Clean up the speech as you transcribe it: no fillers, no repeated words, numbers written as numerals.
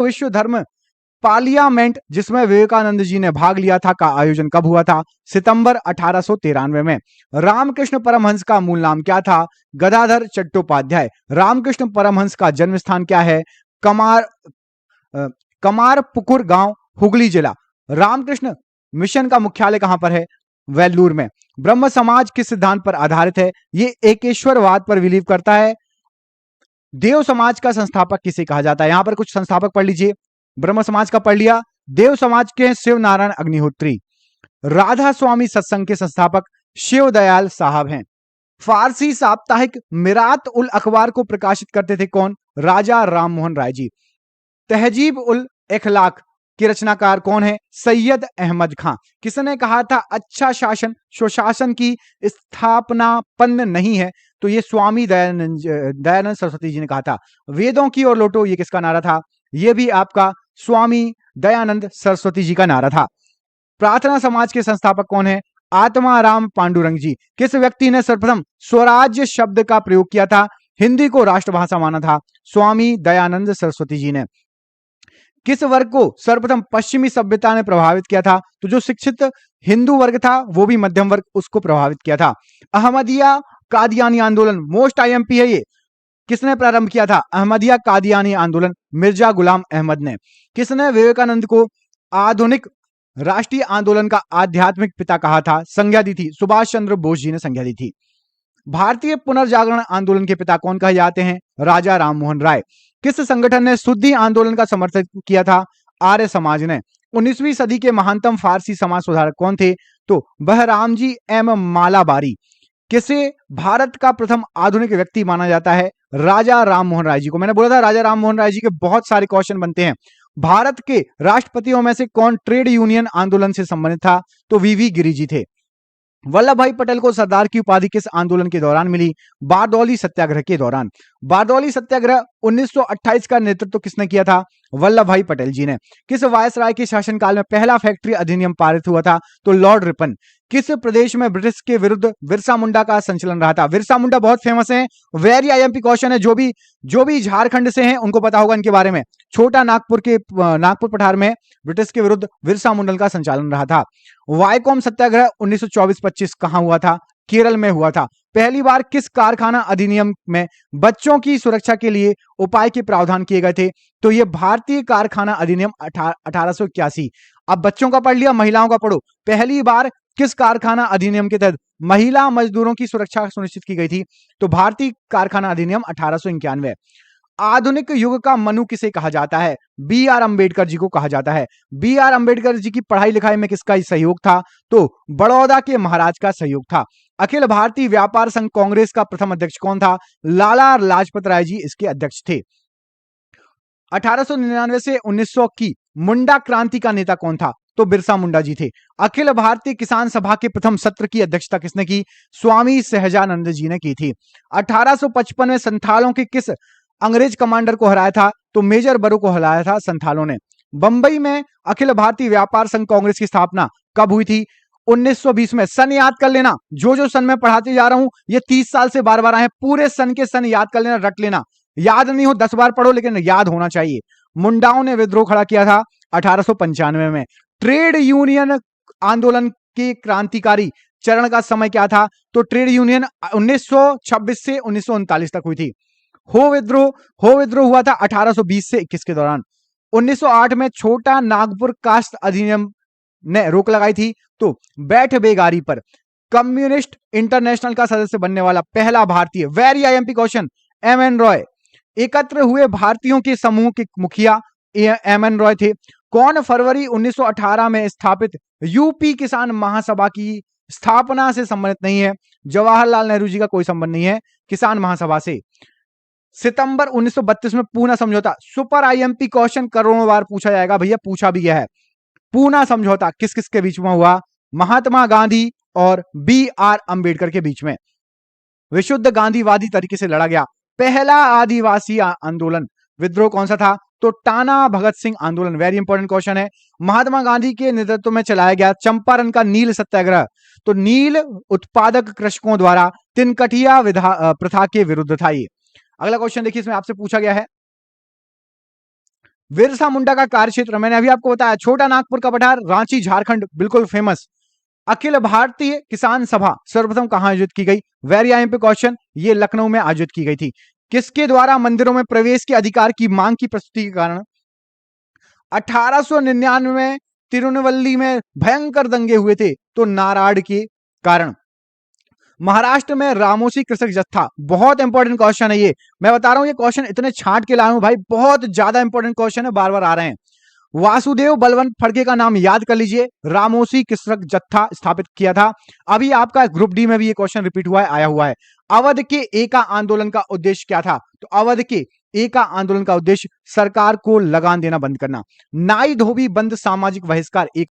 विश्व धर्म पार्लियामेंट जिसमें विवेकानंद जी ने भाग लिया था का आयोजन कब हुआ था? सितंबर 1893 में। रामकृष्ण परमहंस का मूल नाम क्या था? गदाधर चट्टोपाध्याय। रामकृष्ण परमहंस का जन्म स्थान क्या है? कमारपुकुर गांव, हुगली जिला। रामकृष्ण मिशन का मुख्यालय कहां पर है? वेल्लूर में। ब्रह्म समाज किस सिद्धांत पर आधारित है? ये एकेश्वरवाद पर बिलीव करता है। देव समाज का संस्थापक किसे कहा जाता है? यहां पर कुछ संस्थापक पढ़ लीजिए। ब्रह्म समाज का पढ़ लिया। देव समाज के शिव नारायण अग्निहोत्री। राधा स्वामी सत्संग के संस्थापक शिव दयाल साहब हैं। फारसी साप्ताहिक मिरात उल अखबार को प्रकाशित करते थे कौन? राजा राम मोहन राय जी। तहजीब उल इखलाक के रचनाकार कौन है? सैयद अहमद खां। किसने कहा था अच्छा शासन सुशासन की स्थापना पन्न नहीं है? तो ये स्वामी दयानंद सरस्वती जी ने कहा था। वेदों की ओर लौटो, ये किसका नारा था? ये भी आपका स्वामी दयानंद सरस्वती जी का नारा था। प्रार्थना समाज के संस्थापक कौन है? आत्माराम पांडुरंग जी। किस व्यक्ति ने सर्वप्रथम स्वराज्य शब्द का प्रयोग किया था? हिंदी को राष्ट्रभाषा माना था? स्वामी दयानंद सरस्वती जी ने। किस वर्ग को सर्वप्रथम पश्चिमी सभ्यता ने प्रभावित किया था? तो जो शिक्षित हिंदू वर्ग था वो भी मध्यम वर्ग, उसको प्रभावित किया था। अहमदिया कादियानी आंदोलन मोस्ट आईएमपी है ये। किसने प्रारंभ किया था? अहमदिया कादियानी आंदोलन मिर्जा गुलाम अहमद ने। किसने विवेकानंद को आधुनिक राष्ट्रीय आंदोलन का आध्यात्मिक पिता कहा था? संज्ञा दी थी सुभाष चंद्र बोस जी ने संज्ञा दी थी। भारतीय पुनर्जागरण आंदोलन के पिता कौन कहे जाते हैं? राजा राममोहन राय। किस संगठन ने शुद्धि आंदोलन का समर्थन किया था? आर्य समाज ने। 19वीं सदी के महानतम फारसी समाज सुधारक कौन थे? तो बहरामजी एम मालाबारी। किसे भारत का प्रथम आधुनिक व्यक्ति माना जाता है? राजा राममोहन राय जी को। मैंने बोला था राजा राममोहन राय जी के बहुत सारे क्वेश्चन बनते हैं। भारत के राष्ट्रपतियों में से कौन ट्रेड यूनियन आंदोलन से संबंधित था? तो वीवी गिरि जी थे। वल्लभ भाई पटेल को सरदार की उपाधि किस आंदोलन के दौरान मिली? बारदौली सत्याग्रह के दौरान। बारदौली सत्याग्रह 1928 का नेतृत्व किसने किया था? वल्लभ भाई पटेल जी ने। किस वायसराय के शासनकाल में पहला फैक्ट्री अधिनियम पारित हुआ था? तो लॉर्ड रिपन। किस प्रदेश में ब्रिटिश के विरुद्ध बिरसा मुंडा का संचलन रहा था? बिरसा मुंडा बहुत फेमस है, वेरी आईएमपी क्वेश्चन है। जो भी झारखंड से हैं उनको पता होगा इनके बारे में। छोटा नागपुर पठार में ब्रिटिश के विरुद्ध बिरसा मुंडा का संचालन रहा था। वाईकॉम सत्याग्रह 1924-25 कहां हुआ था? केरल में हुआ था। पहली बार किस कारखाना अधिनियम में बच्चों की सुरक्षा के लिए उपाय के प्रावधान किए गए थे? तो यह भारतीय कारखाना अधिनियम 1881। अब बच्चों का पढ़ लिया, महिलाओं का पढ़ो। पहली बार किस कारखाना अधिनियम के तहत महिला मजदूरों की सुरक्षा सुनिश्चित की गई थी? तो भारतीय कारखाना अधिनियम 1891। आधुनिक युग का मनु किसे कहा जाता है? बी आर अंबेडकर जी को कहा जाता है। बी आर अंबेडकर जी की पढ़ाई लिखाई में किसका सहयोग था? तो बड़ौदा के महाराज का सहयोग था। अखिल भारतीय व्यापार संघ कांग्रेस का प्रथम अध्यक्ष कौन था? लाला लाजपत राय जी इसके अध्यक्ष थे। 1899 से 1900 की मुंडा क्रांति का नेता कौन था? तो बिरसा मुंडा जी थे। अखिल भारतीय किसान सभा के प्रथम सत्र की अध्यक्षता किसने की? स्वामी सहजानंद जी ने की थी। 1855 में संथालों के किस अंग्रेज कमांडर को हराया था? तो मेजर बरू को हराया था संथालों ने। बंबई में अखिल भारतीय व्यापार संघ कांग्रेस की स्थापना कब हुई थी? 1920 में। सन याद कर लेना, जो सन में पढ़ाते जा रहा हूं ये 30 साल से बार बार आए, पूरे सन के सन याद कर लेना, रट लेना। याद नहीं हो 10 बार पढ़ो लेकिन याद होना चाहिए। मुंडाओं ने विद्रोह खड़ा किया था 1895 में। ट्रेड यूनियन आंदोलन के क्रांतिकारी चरण का समय क्या था? तो ट्रेड यूनियन 1926 से 1939 तक हुई थी। हो विद्रोह हुआ था 1820 से 21 के दौरान। 1908 में छोटा नागपुर कास्ट अधिनियम ने रोक लगाई थी। तो बैठ बेगारी पर कम्युनिस्ट इंटरनेशनल का सदस्य बनने वाला पहला भारतीय, very IMP question, M N Roy. एकत्र हुए भारतीयों के समूह के मुखिया एम एन रॉय थे। कौन फरवरी 1918 में स्थापित यूपी किसान महासभा की स्थापना से संबंधित नहीं है? जवाहरलाल नेहरू जी का कोई संबंध नहीं है किसान महासभा से। सितंबर 1932 में पूना समझौता, सुपर आईएमपी क्वेश्चन, करोड़ों बार पूछा जाएगा भैया, पूछा भी गया है। पूना समझौता किस किस के बीच में हुआ? महात्मा गांधी और बी आर अंबेडकर के बीच में। विशुद्ध गांधीवादी तरीके से लड़ा गया पहला आदिवासी आंदोलन विद्रोह कौन सा था? तो टाना भगत सिंह आंदोलन। वेरी इंपॉर्टेंट क्वेश्चन है। महात्मा गांधी के नेतृत्व में चलाया गया चंपारण का नील सत्याग्रह, तो नील उत्पादक कृषकों द्वारा तिनकठिया प्रथा के विरुद्ध था ये। अगला क्वेश्चन देखिए, इसमें आपसे पूछा गया है बिरसा मुंडा का कार्यक्षेत्र मैंने अभी आपको बताया, छोटा नागपुर का पठार, रांची झारखंड, बिल्कुल फेमस। अखिल भारतीय किसान सभा सर्वप्रथम कहां आयोजित की गई? वेरी आईएमपी क्वेश्चन, ये लखनऊ में आयोजित की गई थी। किसके द्वारा मंदिरों में प्रवेश के अधिकार की मांग की प्रस्तुति के कारण 1899 में तिरुनेवल्ली में भयंकर दंगे हुए थे? तो नाराड़ के कारण। महाराष्ट्र में रामोसी कृषक जत्था, बहुत इंपॉर्टेंट क्वेश्चन है ये, मैं बता रहा हूं ये क्वेश्चन इतने छांट के लाया हूं भाई, बहुत ज्यादा इंपॉर्टेंट क्वेश्चन है, बार बार आ रहे हैं। वासुदेव बलवंत फड़के का नाम याद कर लीजिए, रामोसी कृषक जत्था स्थापित किया था। अभी आपका ग्रुप डी में भी ये क्वेश्चन रिपीट हुआ है, आया हुआ है। अवध के एका आंदोलन का उद्देश्य क्या था? तो अवध के एका आंदोलन का उद्देश्य सरकार को लगान देना बंद करना। नाई धोबी बंद सामाजिक बहिष्कार एक